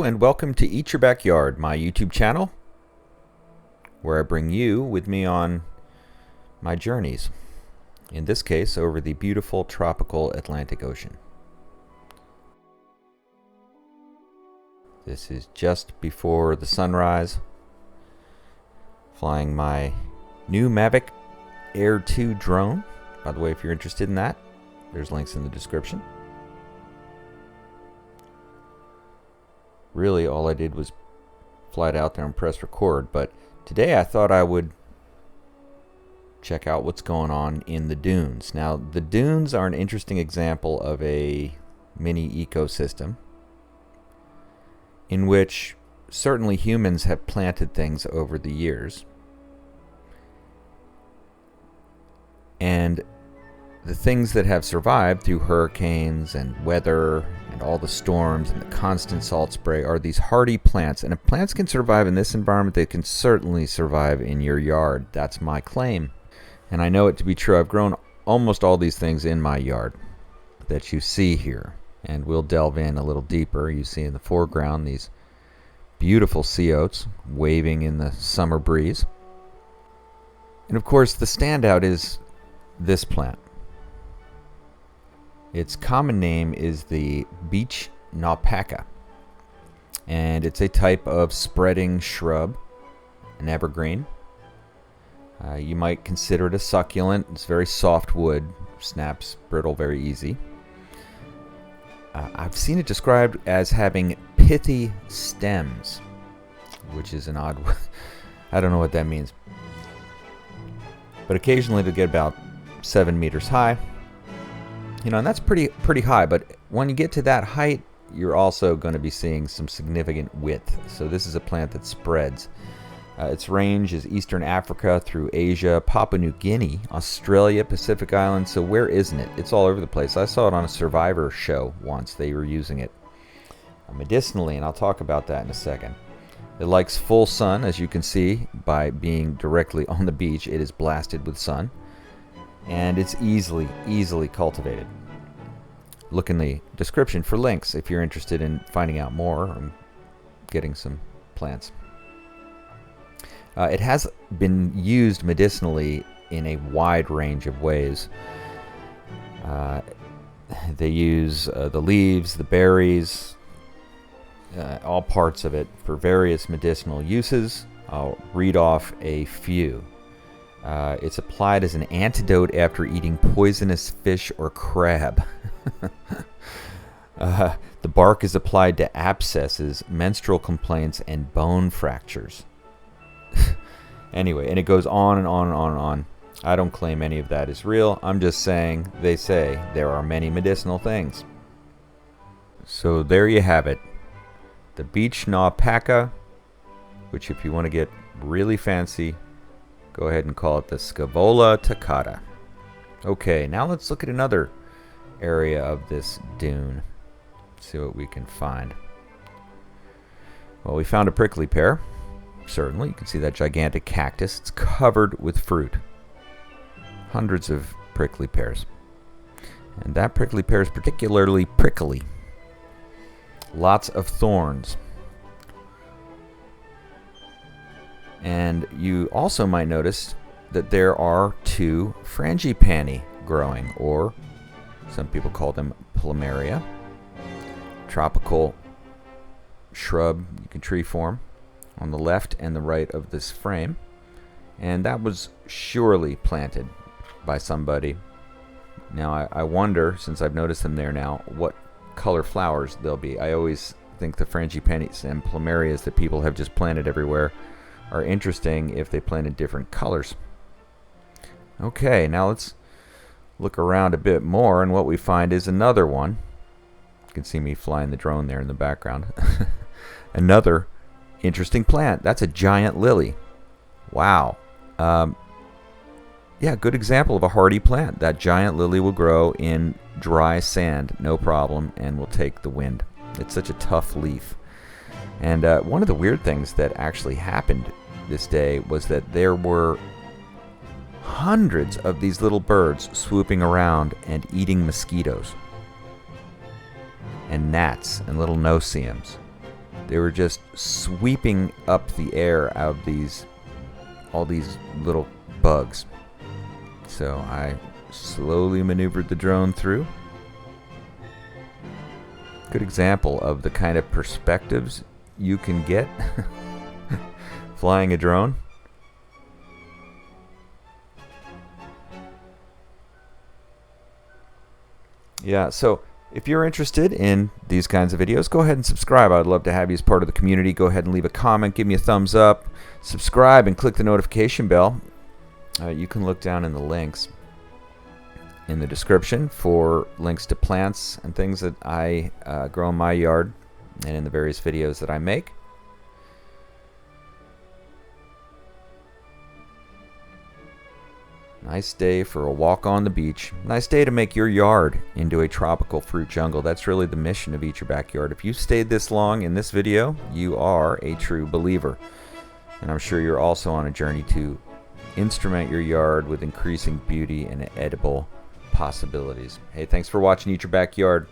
and welcome to Eat Your Backyard, my YouTube channel, where I bring you with me on my journeys, in this case over the beautiful tropical Atlantic Ocean. This is just before the sunrise, flying my new Mavic Air 2 drone. By the way, if you're interested in that, there's links in the description. Really, all I did was fly it out there and press record, but today I thought I would check out what's going on in the dunes. Now, the dunes are an interesting example of a mini ecosystem in which certainly humans have planted things over the years. And the things that have survived through hurricanes and weather and all the storms and the constant salt spray are these hardy plants. And if plants can survive in this environment, they can certainly survive in your yard. That's my claim. And I know it to be true. I've grown almost all these things in my yard that you see here. And we'll delve in a little deeper. You see in the foreground these beautiful sea oats waving in the summer breeze. And of course, the standout is this plant. Its common name is the Beach Naupaka, and it's a type of spreading shrub, an evergreen. You might consider it a succulent. It's very soft wood, snaps brittle very easy. I've seen it described as having pithy stems, which is an odd word. I don't know what that means. But occasionally it'll get about 7 meters high. You know, and that's pretty high, but when you get to that height, you're also going to be seeing some significant width. So this is a plant that spreads. Its range is Eastern Africa through Asia, Papua New Guinea, Australia, Pacific Islands. So where isn't it? It's all over the place. I saw it on a Survivor show once. They were using it medicinally, and I'll talk about that in a second. It likes full sun, as you can see by being directly on the beach. It is blasted with sun. And it's easily cultivated. Look in the description for links if you're interested in finding out more or getting some plants. It has been used medicinally in a wide range of ways. They use the leaves, the berries, all parts of it for various medicinal uses. I'll read off a few. It's applied as an antidote after eating poisonous fish or crab. The bark is applied to abscesses, menstrual complaints, and bone fractures. Anyway, and it goes on and on and on and on. I don't claim any of that is real. I'm just saying they say there are many medicinal things. So there you have it. The Beach Naupaka, which if you want to get really fancy, go ahead and call it the Scaevola toccata. Okay, now let's look at another area of this dune. See what we can find. Well, we found a prickly pear. Certainly, you can see that gigantic cactus. It's covered with fruit. Hundreds of prickly pears. And that prickly pear is particularly prickly. Lots of thorns. And you also might notice that there are two frangipani growing, or some people call them Plumeria. Tropical shrub, you can tree form on the left and the right of this frame. And that was surely planted by somebody. Now I wonder, since I've noticed them there now, what color flowers they'll be. I always think the frangipanis and Plumerias that people have just planted everywhere are interesting if they planted different colors. Okay, now let's look around a bit more, and what we find is another one. You can see me flying the drone there in the background. Another interesting plant. That's a giant lily. Wow. Yeah, good example of a hardy plant. That giant lily will grow in dry sand, no problem, and will take the wind. It's such a tough leaf. And one of the weird things that actually happened this day was that there were hundreds of these little birds swooping around and eating mosquitoes and gnats and little no-see-ums. They were just sweeping up the air out of all these little bugs. So I slowly maneuvered the drone through. Good example of the kind of perspectives you can get flying a drone. Yeah, so if you're interested in these kinds of videos, go ahead and subscribe. I'd love to have you as part of the community. Go ahead and leave a comment, give me a thumbs up, subscribe, and click the notification bell. You can look down in the links in the description for links to plants and things that I grow in my yard and in the various videos that I make. Nice day for a walk on the beach. Nice day to make your yard into a tropical fruit jungle. That's really the mission of Eat Your Backyard. If you stayed this long in this video, you are a true believer. And I'm sure you're also on a journey to instrument your yard with increasing beauty and edible possibilities. Hey, thanks for watching Eat Your Backyard.